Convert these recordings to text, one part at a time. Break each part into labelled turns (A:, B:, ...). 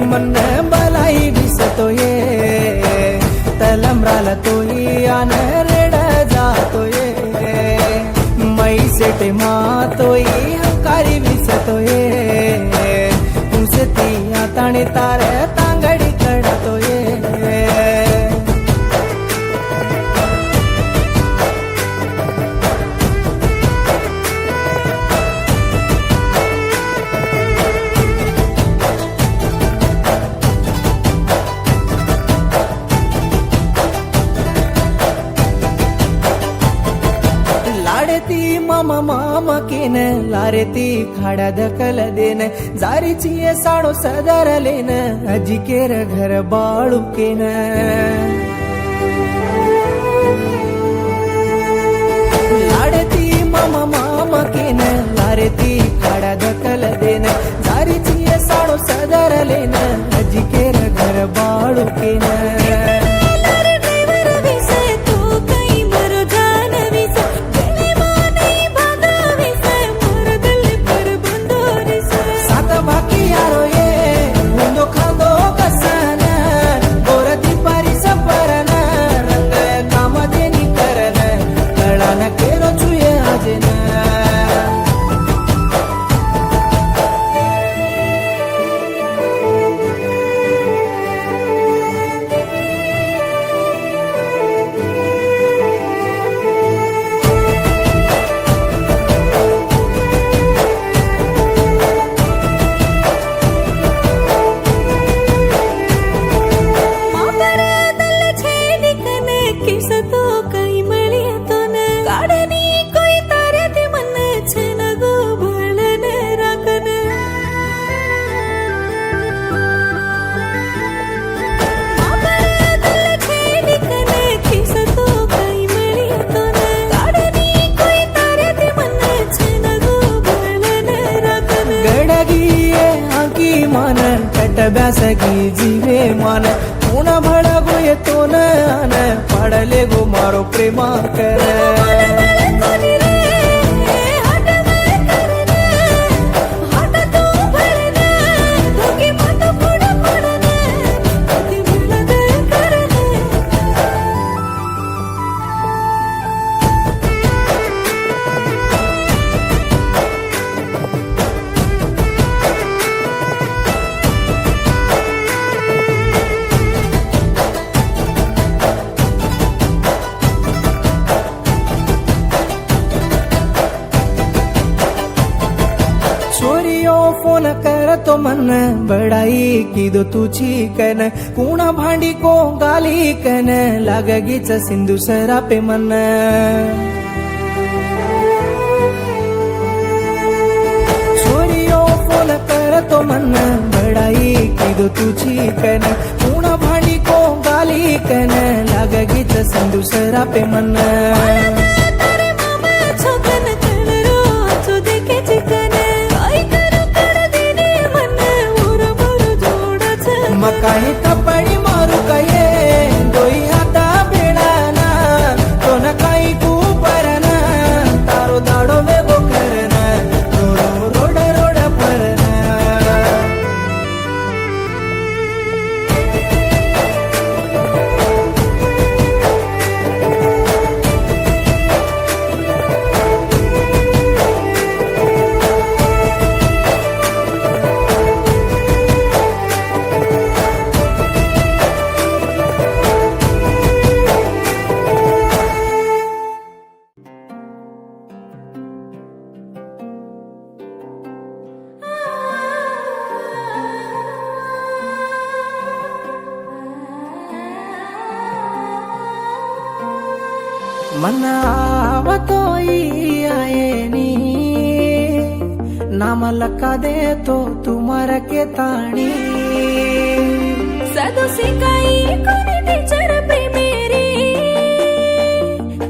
A: मन बलाई दिसतोय तलमराला तोही आन रेड जातोय मैसेटे मातोय हंकारी विसतोय पुसती आताणे तार तांगडी कडतोय लाडती मामा मामा केन लारेती खाड्या दखल देन जारीची साडो सदरलेन अजिकेर घर बाळू केन लाडती मामा मामा केन लारेती खाड्या दखल देन जारीची साडो सदरलेन अजिकेर घर बाळू केन ब्यासगी जीवे मान पुना भडगो येतो न पाडले गो मारो प्रेमा कर फोन कर तो मन बड़ाई की दो तुझी कन कुणा भांडी को गाली कन लागगीच सिंधू सरा पे मन छोरियो फोन कर तो मन बड़ाई की दो तुझी कन कुणा भांडी को गाली कन लागगीच सिंधू सरा पे मन काही कपडी मारू कये दोई हाता बेडाना तो न काही कुपरना तारो दाडो वेगो करना रोड रोड परना मनावतोई आयेनी नाम लका दे तो तुम्हारा के ताणी
B: सदो सिकाई कोनी टीचर प्रेमेरी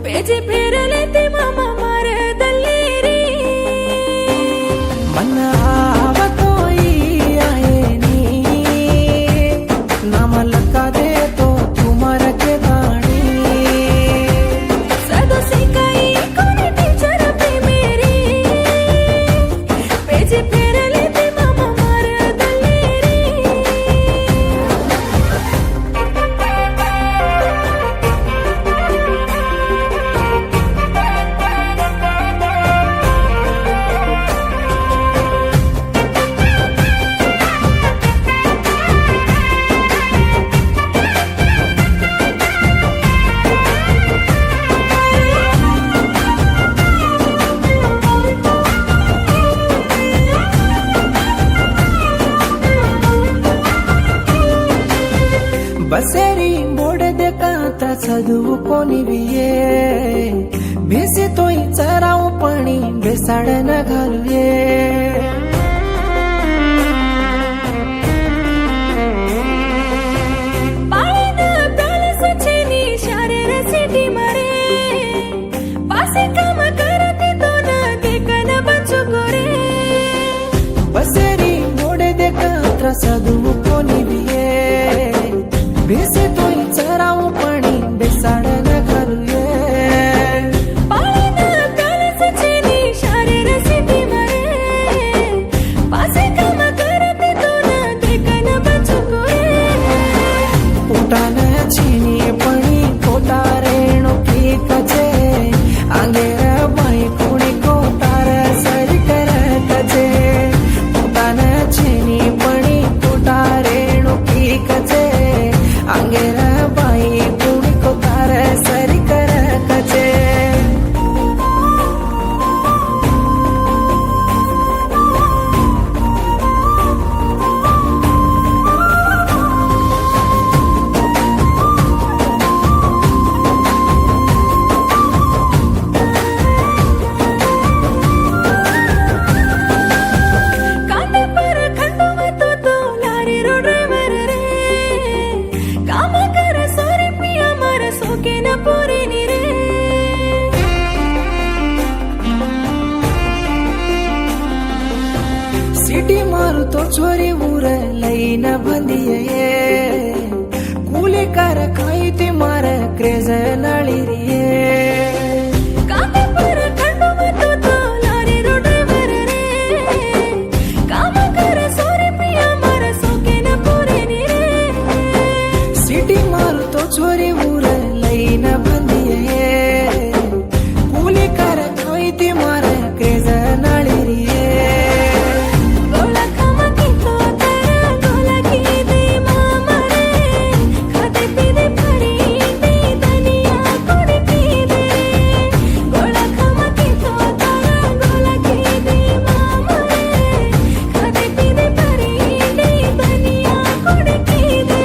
B: पेजे फेर लेते मामा मार दलेरी
A: मनावतोई आयेनी नाम लका दे तो तुम्हारा के ताणी చదువుకోనివియే బేసితోయి చరావు పణి బెసాడన घालुये
B: पाळीना प्यालेसोचेनी शारेर सिटी मारे पासे काम करते तो ना देखन बंचु गोरे
A: बसेरी मोडे देखात्र చదువుకోనివియే బేసితోయి చరావు పణి బెసాడన घालुये
B: पाळीना प्यालेसोचेनी शारेर सिटी मारे पासे काम करते तो ना देखन बंचु गोरे
A: पोटानं चिनी पणी कोटारेणो कचे आंगेर बाई कोणी कोटार सरी करतचे पोटानं चिनी पणी कोटारेणो कचे आंगेर बाई कोणी कोटार सरी करतचे
B: कांदे पर खंडोवतो तो लारी रो ड्रायव्हर रे काम कर सोरे पिया मार सोके न पोरे नी रे
A: सिटी मारुतो छोरी ऊर लईन बंदिये ಕೂಲಿ ಕಾರ ಕಾಯ್ತಿ ಮಾರ ಕ್ರೇಜ ನಳಿರಿಯೇ
B: कांदे पर खंडोवतो तो लारी रो ड्रायव्हर रे काम कर सोरे पिया मार सोके न पोरे नी रे
A: ಸಿಟಿ ಮಾರುतो छोरी ऊर लईन बंदिये ಕೂಲಿ ಕಾರ ಕಾಯ್ತಿ ಮಾರ ಕ್ರೇಜ ನಳಿರಿಯೇ
B: गोला खामा की तो तेरा गोला की दे मामा रे खाते पीते भरी दे दुनिया कोड़ी पी दे गोला खामा की तो तेरा गोला की दे मामा रे खाते पीते भरी दे दुनिया कोड़ी पी दे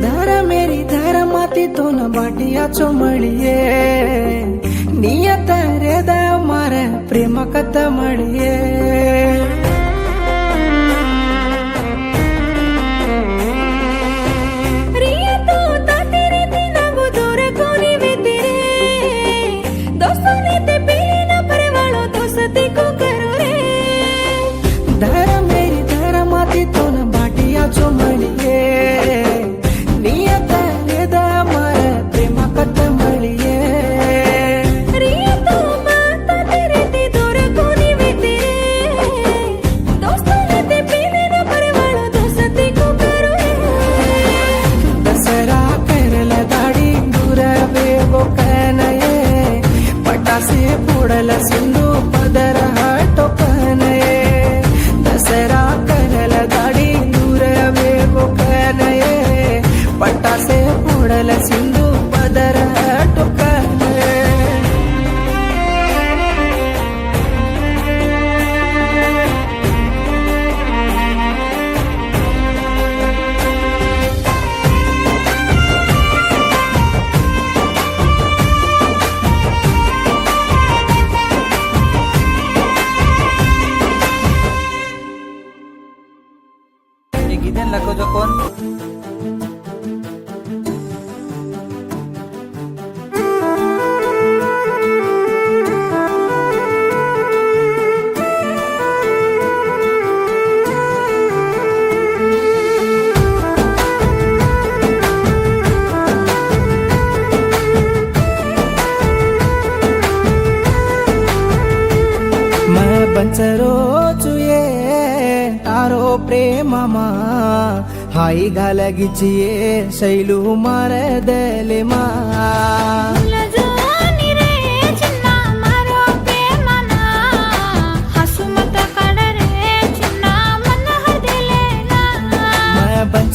A: धार मेरी धार माती तो न बाटिया चोमळिये नियत रेद मार प्रेम कथ मळिये
B: रिया तो ताते रे दिनागो दूर कोनी वेतिरे दोस्तों ते पीले न परवाळो दोस्ती को करो रे
A: धार मेरी धार माती तो न बाटिया चोमळिये नियत रेद मार प्रेम कथ मळिये
B: रिया तो माता तेरे ते दूर कोनी वेतिरे दोस्तों ते पीले न परवाळो दोस्ती को करो रे
A: दसरा करल दाढी दूर वेगो कनये पटासे पुडल सिंधू पदर टोकनये दसरा करल दाढी दूर वेगो कनये पटासे पुडल सिंधू पदर टोकनये
C: Gideon lako jokon
A: मैं बंचरो चुये तारो प्रेममा हाई गालगिचिये शैलू मारदले मा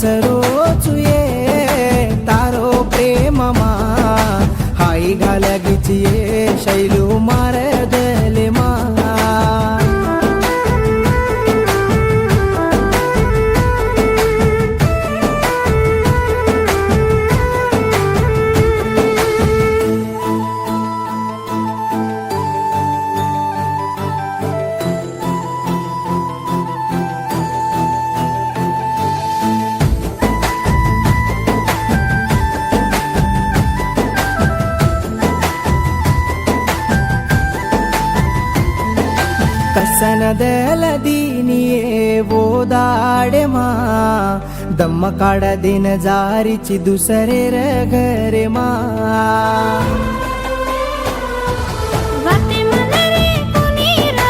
A: दुसरो चुये तारो प्रेममा हाई घाल्या गिचिये शैलू मार दले मा ಕಸನದಲ ದೀನಿಯೇ ಓದಾಡೆ ಮಾ ದಮ್ಮ ಕಾಡ ದಿನ ಜಾರಿಚಿ दुसरे घरे मा
B: वाटे मनरे कुनीरा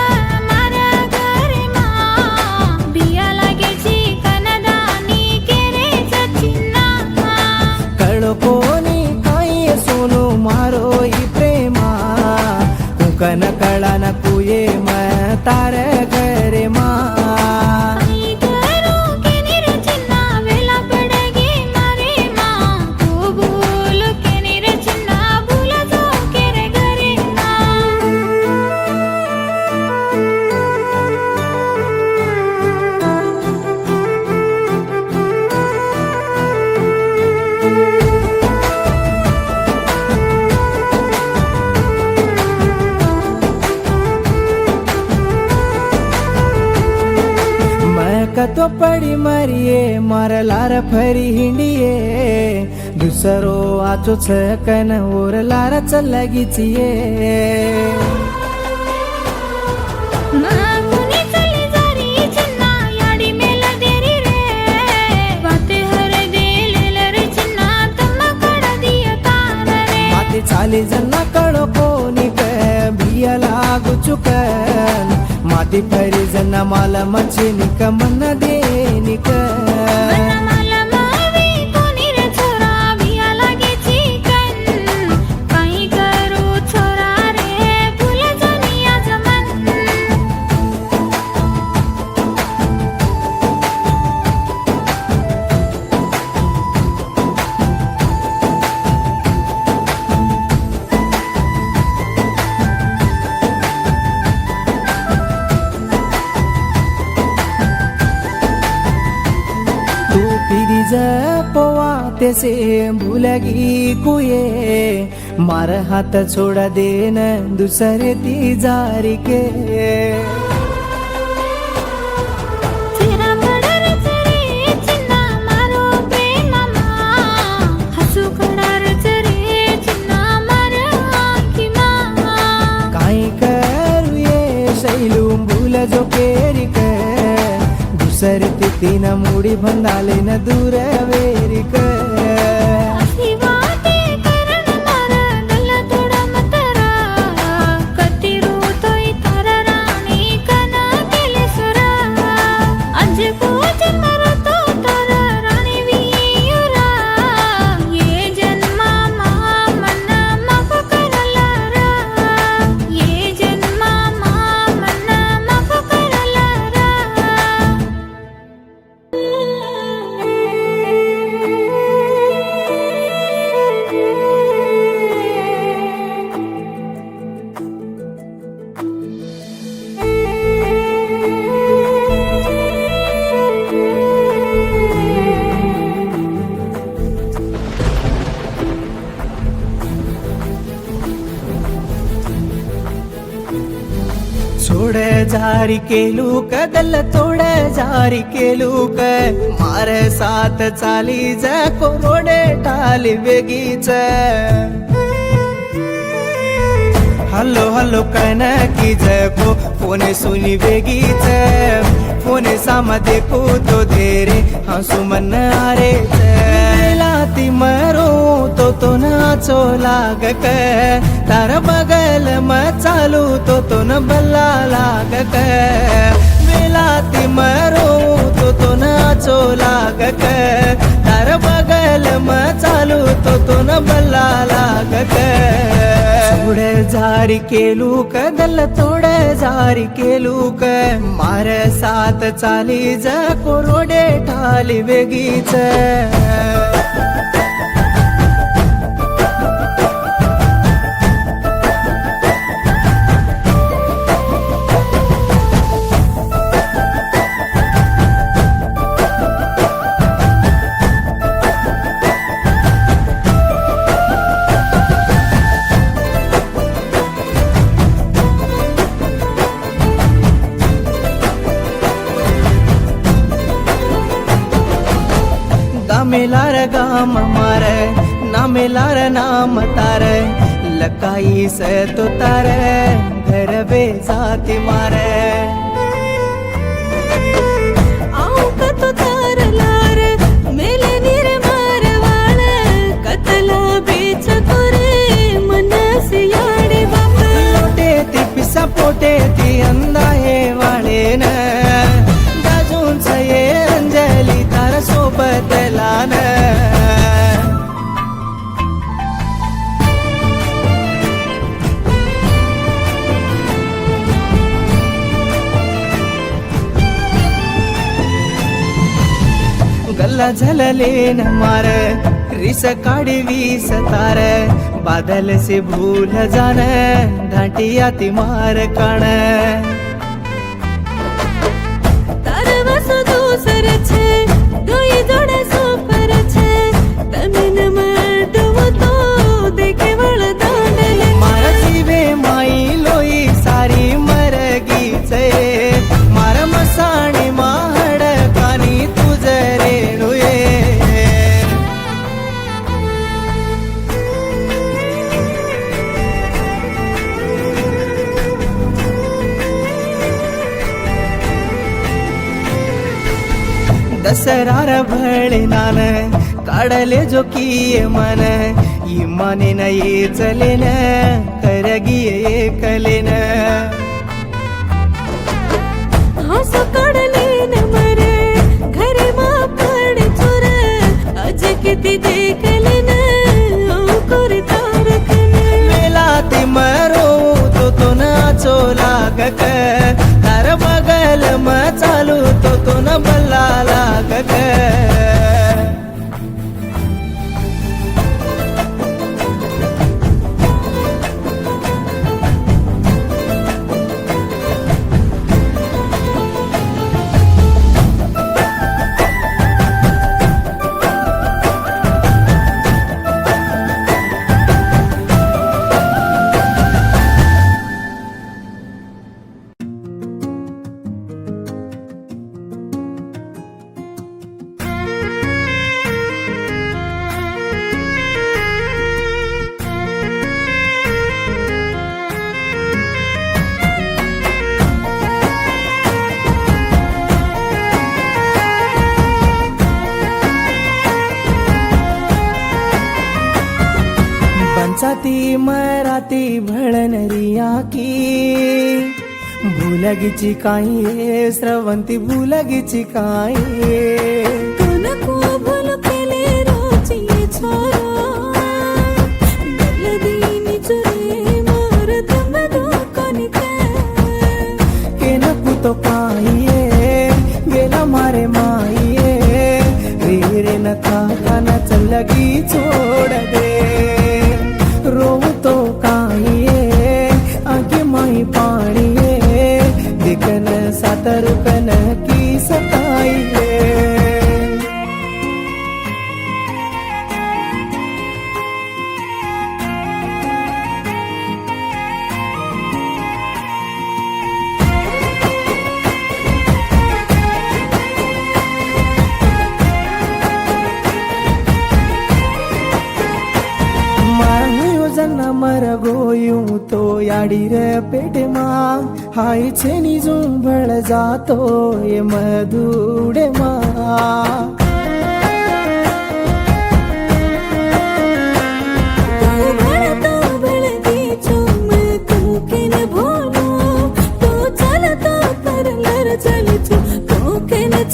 B: मारा घरे मा बिया लागेची कनदानी केरे चिन्ना
A: कळो कोणी काही सोनू मारो ही प्रेमा कुकन कळान कुये म तार घरे मा
B: आई करू केनीर चिन्ना वेला पडगे मारे मा तू भूल केनीर चिन्ना भूल जाऊ केरे घरे मा कतो पडी मरिये मारलार फरी हिंडिये दुसरो आचो छकन ओरलार चल्लागीचिये मागुनी चली जारी चिन्ना याडी मेला देरी रे वाटे हर देलेल रे चिन्ना तम्मा कड दिया तार रे
A: माती चाली जन्ना कळो कोणी क बिया लागू चुकन माती फरी जन्ना माला मचिनिक मन देनिक
B: मना मला मावी कोणी रे छोरा बिया लागेची कन काही करू छोरा रे फुल जानी आज मन
A: तू पिरी जपवा तेसे भूलगी कुये मार हात छोड़ा देन दुसरे ती जारी के
B: तेरा पडर चरे चिन्ना मारो प्रेममा हसू खडार चरे चिन्ना मार आखी मा
A: काय करूये शैलू भूल जो केरिक दुसरे ती तीन मुडी भंडाले न दूर वेरिक
B: अशी वाटे करण मार गल्ल थोडा मतरा कती रोतोय तारा राणी कना केले सुरा आज कोच मरतो तारा राणी वियुरा ये जन्मा मा मना माफ करला रा ये जन्मा मा मना माफ करला रा
A: छोड़ जारी केलू कदल तोड़ जारी केलू क मारे साथ चाली ज कोरोडे टाली वेगीच हल्लो हल्लो कन की जको फोने सुनी वेगीच फोने सामा देखो तो धेरे हंसू मन आरे लाती मरो तो नाचो लाग क तार बगल म चालू तो न बल्ला लाग क वेलाती मरो तो नाचो लाग क तार बगल म चालू तो न बल्ला लाग क थोडं जारी केलू क दल थोडं जारी केलू क मार सात चाली ज कोरोडे ठाली वेगीच नामेलार गाम मार नामेलार नाम तार लकाई से तो तार घर बे जाती मार
B: आऊ कतो तार लार मेले निर मारवाळ कतला बेच करे मनसी याडे बाप
A: लोटे ती पिसा पोटे ती अंदा हे वाळेन गाजून ये अंजली तार सोबत लान गल्ला झलले न मार रिस काढी वीस तार बादल से भूल जान घाटिया ती मार काण
B: तार वसु दूसर छे दोई जोड़े सोपर छे तमिन मडव तो देखे वळ दांडले
A: मार जीवे माई लोई सारी मरगी चे मार मसाणी माड कानी तुझ रेणुये दसरार भळे नान काढले जो किये मन इमाने न ये चले न करगी ये कले न
B: हसो कडले न मरे घरे मा पड चोर अज किती देखले न अंकुर तारकन
A: मेला ती मरो तो नाचो लागक तार बगल म चालू तो न बल्ला लागक पंचाती मराठी भळनरिया की भूलगीची काही स्रवंती भूलगीची काही
B: कोनको भूल केले रोची छोरो गलदीनी चुरे मोर दम दोकनी
A: के नको तो पाहिये गेला मारे माये रे रे नका काना चलगी छोड दे रोवतो काहिये आगे माई पाणीये देखन सातरकन की सताईये मर गोयूं तो याडी रे पेट मां हाय छेनी झुंबळ जातो ये मधुडे मां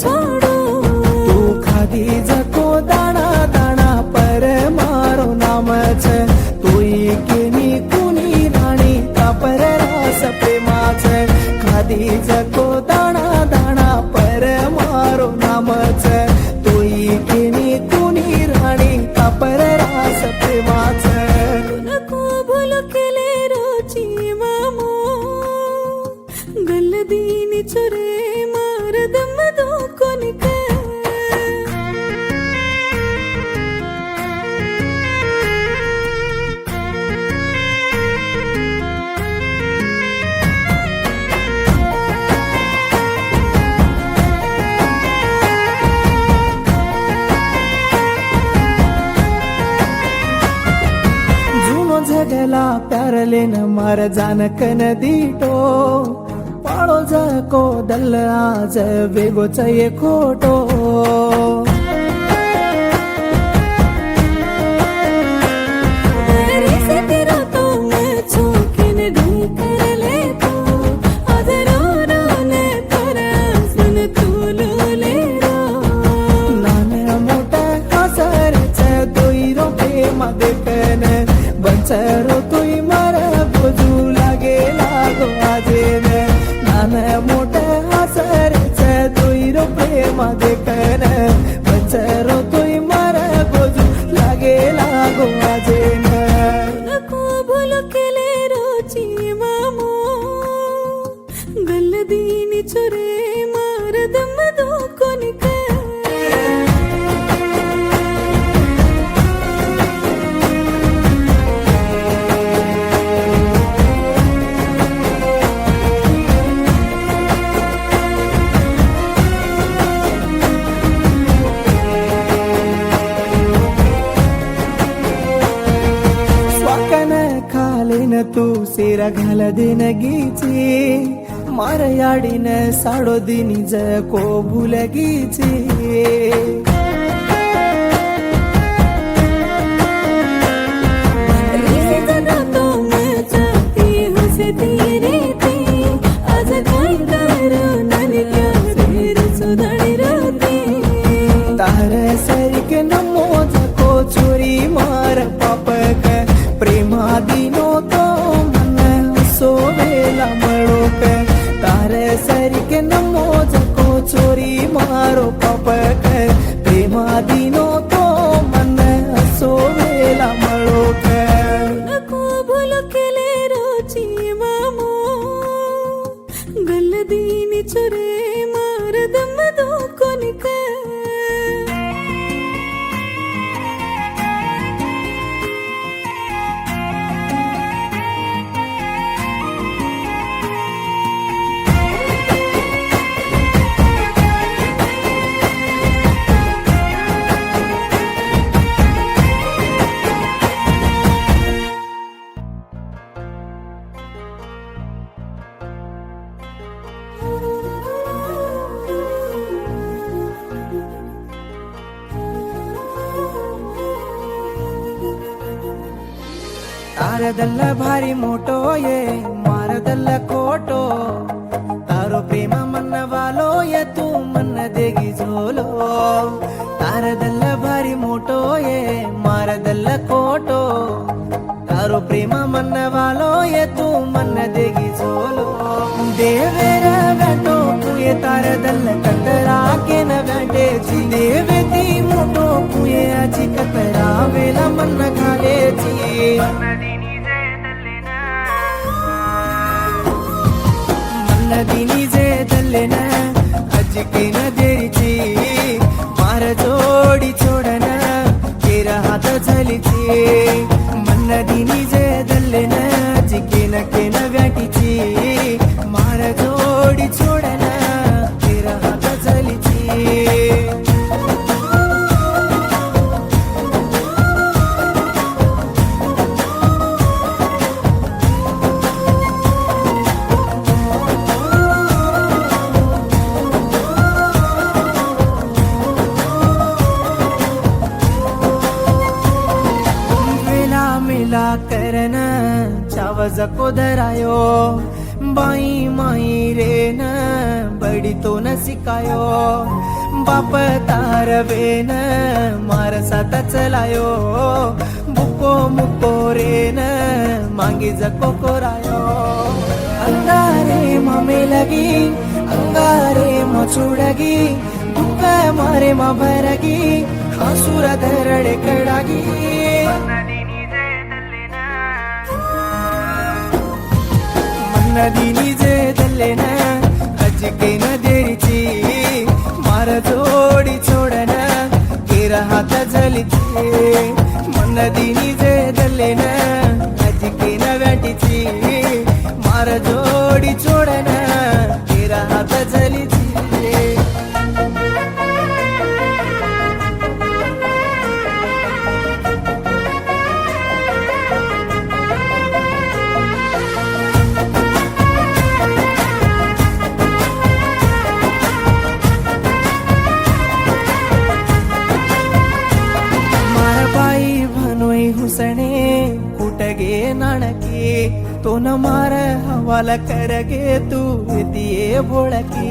B: छोड़ो
A: तू खादी जको दाणा दाणा पर मारो नाम छ तोई केनी कुनी मारो नामच तोई केनी तुनी राणी कापर रास प्रेमाच
B: नको भूल केले रोची मामो गल्लदीनी चुरे मार दम दो कोनिक
A: झगला प्यारले न मार जानक नदीटो पाळो जको दल आज वेगोच ये खोटो बंचरो तुई मारा बोजू लागे लागो आजेन नाना मोठा हसर तुई रो प्रेम देखन बंचरो तुई मारा बोजू लागे लागो आजेन
B: नको भूल केले रोची मामो गल्लदीनी चुरे मार दम दो कोनिक तू सेरा घाल दिन गीची मार याडीन साडो दिनी जको भूल गीची तार सरिक नमो जको चोरी मार पापक प्रेमा दिनो तो मन सोवेला मळोक तार सरिक नमो जको चोरी मारो पापक प्रेमा दिनो तो मन सोवेला मळोक नको भूल केले रोची मामो गल्लदीनी चुरे मार दम दो कोनिक
A: ತಾರದಲ್ಲ ಭಾರಿ ಮೋಟೋ ಯೇ ಮಾರದಲ್ಲ ಕೋಟೋ ತಾರೋ ಪ್ರೇಮ ಮನ್ನವಾಲೋ ಯೇ ತೂ ಮನ್ನ ದೇಗಿ ಜೋಲೋ ತಾರದಲ್ಲ ಭಾರಿ ಮೋಟೋ ಯೇ ಮಾರದಲ್ಲ ಕೋಟೋ ತಾರೋ ಪ್ರೇಮ ಮನ್ನವಾಲೋ ಯೇ ತೂ ಮನ್ನ ದೇಗಿ ಜೋಲೋ ದೇವೇರ ವ್ಯಾಟೋ ಪುಯೆ ತಾರದಲ್ಲ ಕತ್ತರಾ ಕೆನ ವ್ಯಾಟೇಚಿ ದೇವೇತಿ ಮೋಟೋ ಪುಯೆ ಅಜಿ ಕತ್ತರಾ ವೇಲ ಮನ್ನ ಖಾಲೇಚಿ नदीनी जे दल्ले न अजके न देरीची मार जोडी छोडन केरा हात झालीची मन नदीनी जे दल्ले न अजके न केन व्याटीची मार जोडी छोडन केरा हात झालीची करन चावज को धरायो बाई माई रे न बड़ी तो न सिकायो बाप तार बेन मार साथ चलायो बुको मुको रे न मांगी जको कोरायो अंगारे ममे लगी अंगारे मचुड़गी ಮಾರೆ ಮಬರಗಿ ಹಸುರ ಧರಡೆ ಕಡಗಿ मन्नदी निजे दल्लेन अजकेन देरीची मार जोडी छोडन केर हात झलीची मन्नदी निजे दल्लेन अजकेन व्याटीची मार जोडी छोडन केर हात झलीची हुसणे कुटगे नाणके तो न मार हवाला करगे तू दिये भोळके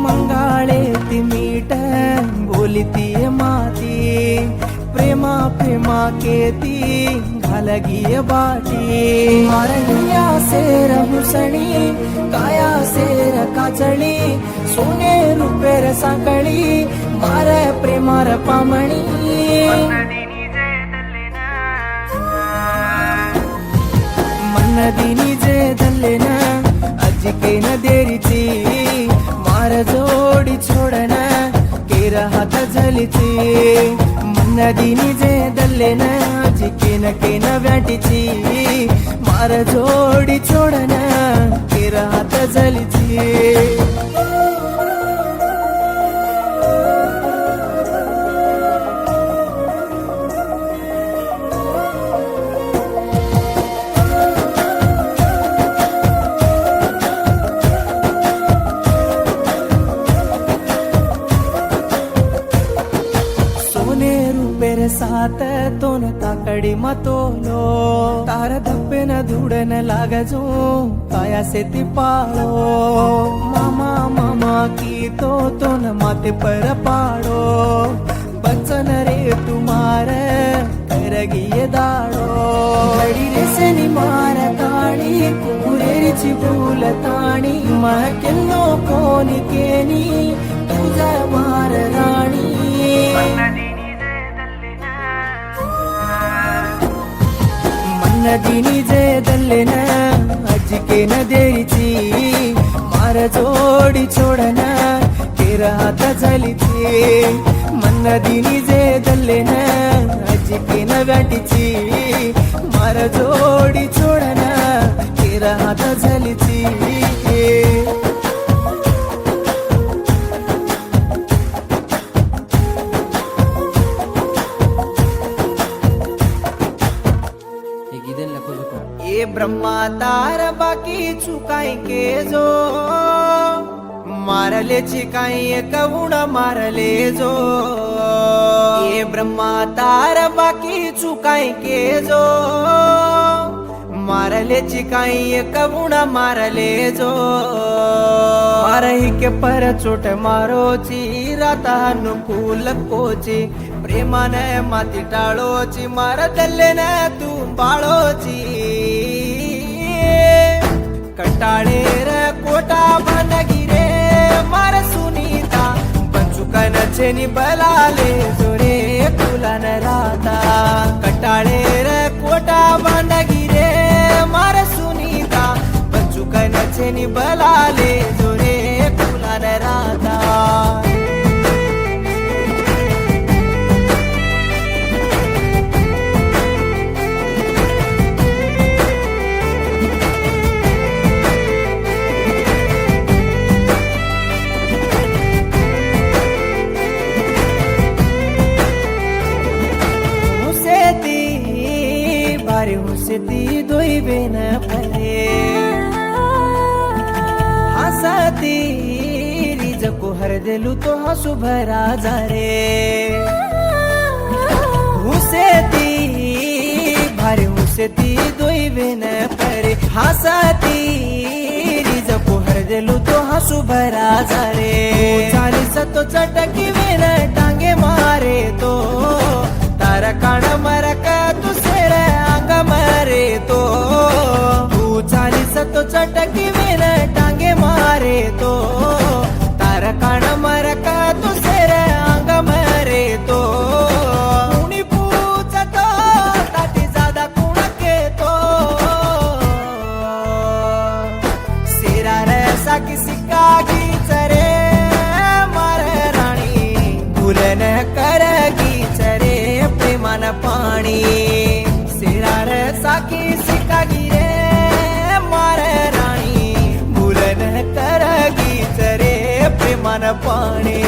A: मंगाळे ती मीठ बोलती माती प्रेमा प्रेमा केती घालगी बाटी मारहिया सेर हुसणी काया सेर काचळी सोने रुपेर साकळी मार प्रेमार पामणी मन्नदी निजे दल्लेन अजकेन देरीची मार जोडी छोडन केर हात झलीची मन्नदी निजे दल्लेन अजकेन केन व्याटीची मार जोडी छोडन केर हात झलीची सात तोन ताकडी मतोलो तार धप्पेन धुडन लागजो काया से ती पाळो मामा मामा की तोन माते पर पाडो बचन रे तुमार करगिये दाडो घडी रे सनी मार ताणी कुरेरीची फूल ताणी महकेल्लो कोणी केनी तुझा मार राणी मन्नदी निजे दल्लेन अजकेन देरीची मार जोडी छोडन केर हात झलीची मन्नदी निजे दल्लेन अजकेन व्याटीची मार जोडी छोडन केर हात झलीची ये ब्रह्मा तार बाकी चुकाई के जो मारले चिकाई कवुण मारले जो ये ब्रह्मा तार बाकी चुकाई के जो मारले चिकाई कवुण मारले जो मारही के पर चोट मारोची राता अनुकूल कोची प्रेमान माती टाळोची मार दल्लेन तू बाळोची कंटाळेर कोटा बनगिरे मार सुनीता पंचुकन छेनी बलाले जोरे कुलन राता कंटाळेर कोटा बनगिरे मार सुनीता पंचुकन छेनी बलाले जोरे कुलन राता हुसती दोई बेन फले हसती रिज को हर दिलु तो हसु भरा जारे हुसती भारी हुसती दोई बेन परे हसती रिज को हर दिलु तो हसु भरा जारे 40 तो चटकी वेन टांगे मारे तो तारा काण मरक तू सेर अंग मरे तो तू 40 तो चटकी वेन टांगे मारे तो तारा काण मरक तू सेर पाणी सिरार साकी सिकागिरे मार राणी भुलन करगीच रे प्रेमान पाणी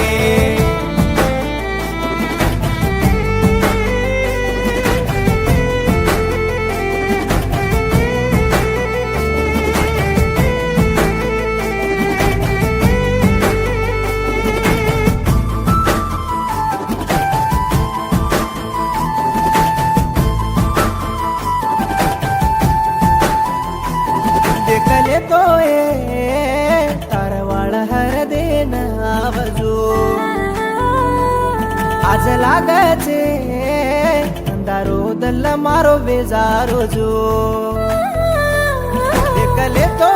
A: देखले तो तारवाळ हर देन आवजो आज लागाचे अंधारो दल्ल मारो बेजारो जो देखले तो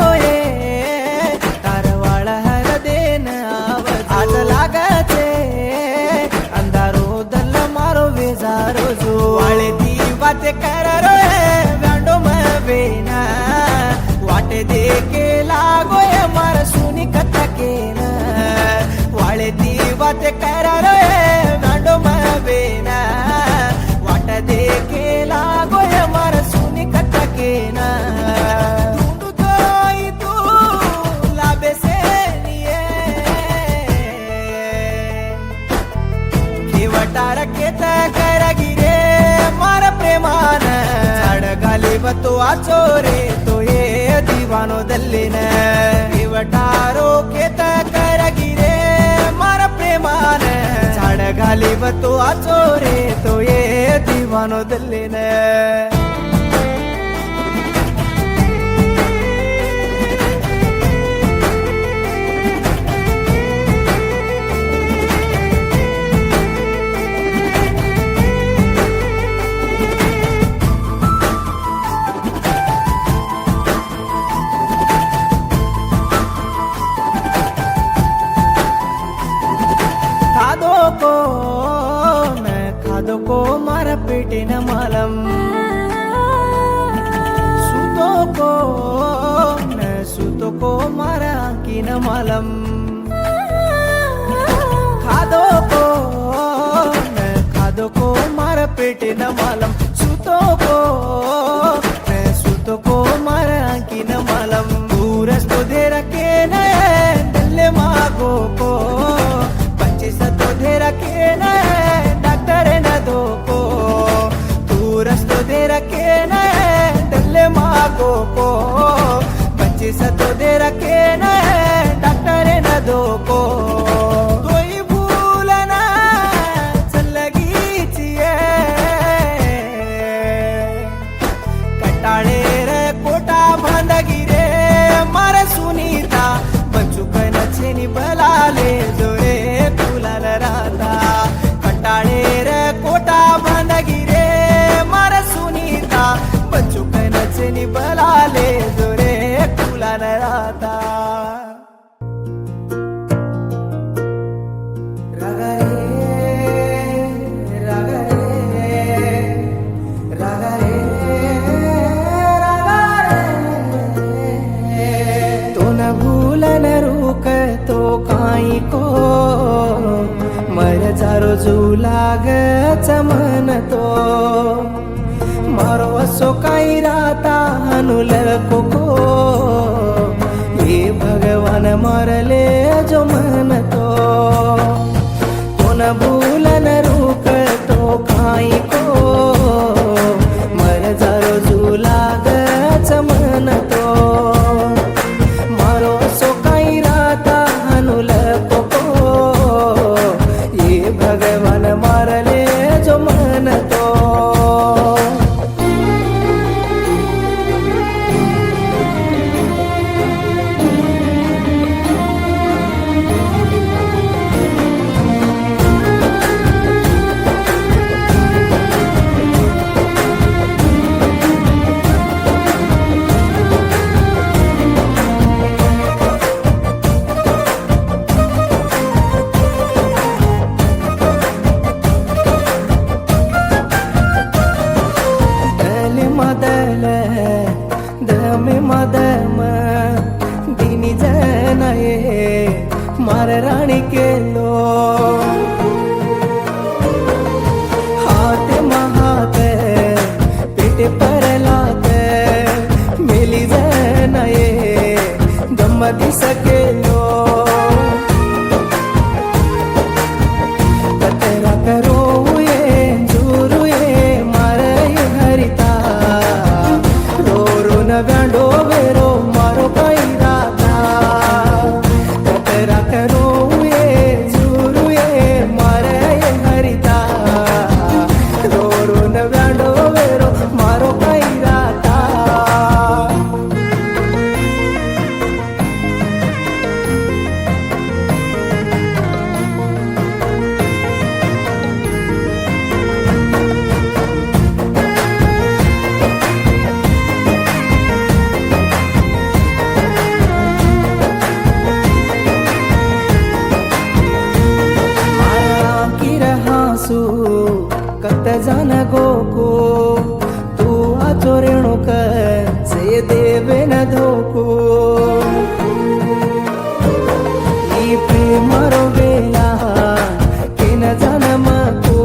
A: तारवाळ हर देन आवजो आज लागाचे अंधारो दल्ल मारो बेजारो जो वाळे ती बाते कर रे व्यांडो मवेना वाटे देके लागोय मार सुनी कथकेन वाळे ती वाते करा रे गांडो मवेना वाट देके लागोय मार सुनी कथकेन तुंडू तोई तू लाबेसे निये केवटार केत करगिरे मार प्रेमान झाड गाली बतो आचोरे तो दीवानो दल्लिन इवटारो केत करगिरे मार प्रेमान झाड घाली बतो आचोरे तो ये दीवानो दल्लिन खादो को मारा पेटे न मालम सूतो को मारा की न मालम खादो को मारा पेटे न मालम सूतो को मारा की न मालम पूरस तो दे रखे न दल्ले मागो को 25 तो दे रखे न तू रस्तो दे रखे न डल्ले मागो को 25 तो दे रखे न डॉक्टर न दो को कोई भूलना चलगी चिये कटाळे रे कोटा भांदगिरे मार सुनीता बचुकन छेनी बलाले जोरे तुलाल राता कटाळे रे कोटा भांदगिरे मार सुनीता बचुकन छेनी बलाले जोरे तुलाल राता तो काई को मर जारो झूलाग चमन तो मारो असो काई राता हनुल को ये भगवान मरले जो मन तो न भूलन रुक तो काई को मर जारो झूलाग चमन तो मारो असो काई राता ये भगवान मारले जो मन तो मत जान गोको तू आचो रेणुक से देवे न धोको ई प्रेमारो बेला केन जान मको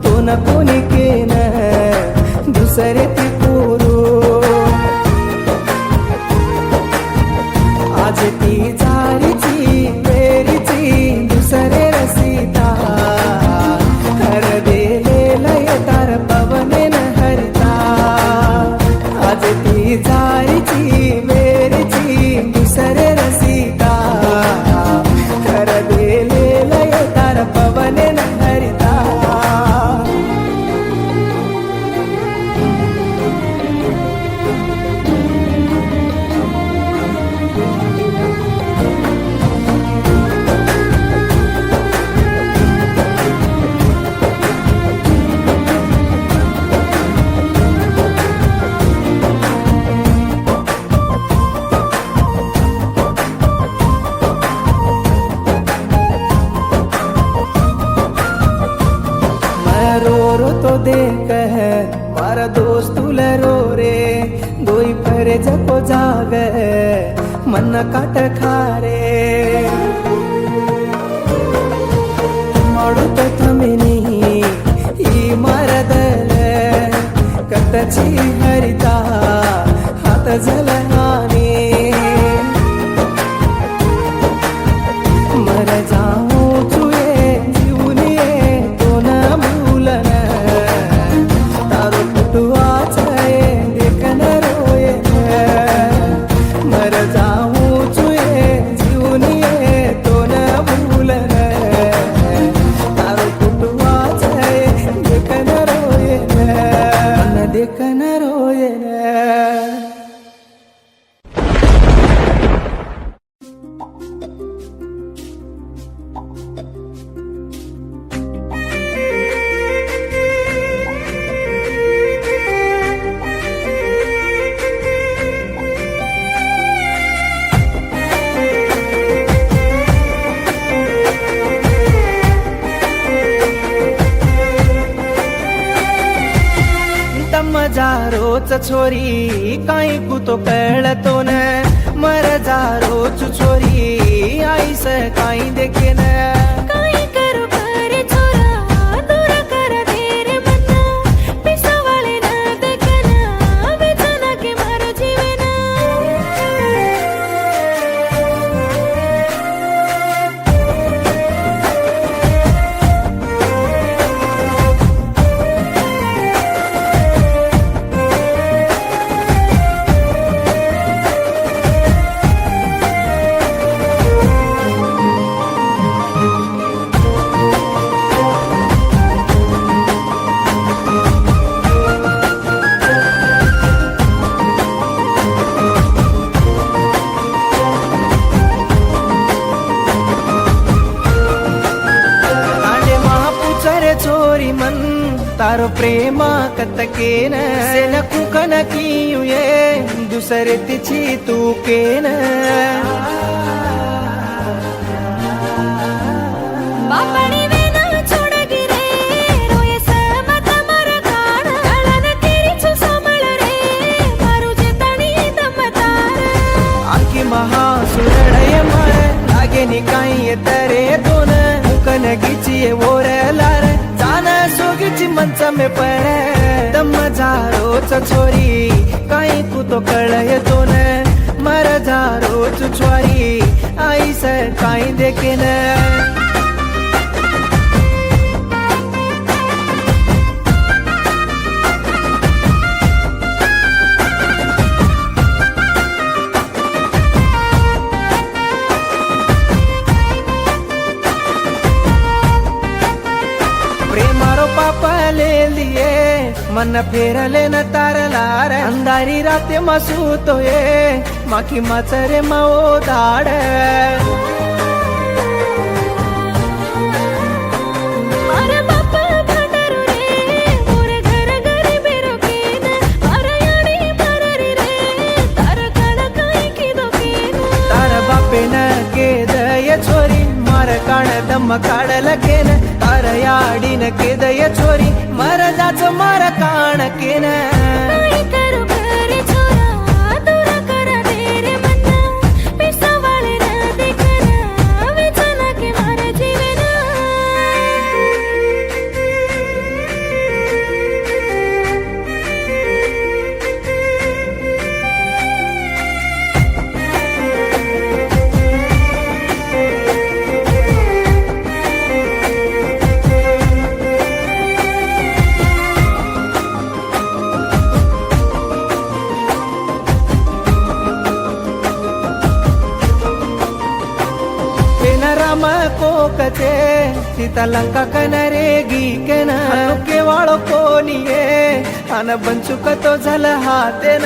A: तो न कोणी केन दुसरे ती पोरू आज ती जारीची वेरीची दुसरे रसिता कर देले लय तार पवने न हरता आज ती जारीची वेरीची दुसरे रसिता कर देले लय तार पवने न हरता रो तो देख मारा दोस्त रो रे दोई पर जको जाग मन काट खारे माडू तो थमे नहीं ई मारदल कतची हरिता हात जलहाने मर जाऊं चुए जीवनिये तो न भूलन तारो फुटुआ छाए देखन रोए मर जाऊं चुए जीवनिये तो न भूलन तारो फुटुआ छाए देखन रोए न देखन रोए रोच छोरी काई कु तो कळतो न मर जा रोच छोरी आईस काई देखे न
B: काय करू करे छोरा दूर कर दे रे मना पिसावाले न देखना बेचना के मारो जीवना
A: छोरी मन तारो प्रेमा कतकेन सेन कुकन कियुये दुसरे तिची तू केन
B: बापड़ी वेना छोड़ गिरे रोये समत मर खान कळन तेरी छु सांभळ रे मारू जे तणी दमतार
A: आखी महा सुरडय मर लागे नि काई तरे दोन मुकन गिचिये ओरलार जान सोगिची मंच में पड़े दम जारोच छोरी काई कु तो कळय दोन मर जारोच छोरी आई से काई देखे न मन फेरले न तारलार अंधारी राते मसूतोये माखी मचरे माओ दाड
B: मारा बापा भांडारू रे मोर घर घरी बेरो केन मारा यानी माररी रे तार काळ काय की दोकेन
A: तार बापे न के दय छोरी मार काळ दम काढल केन तार याडीन केदय छोरी मरजाच मार कान केन
B: काय करू करे छोरा दूर कर दे रे मन्ना पिसावाळे र देखना विचना के मार जीवन
A: राम कोकचे सीता लंका कनरेगी केन केवाळ कोणिये अन बंचुक तो झाला हातेन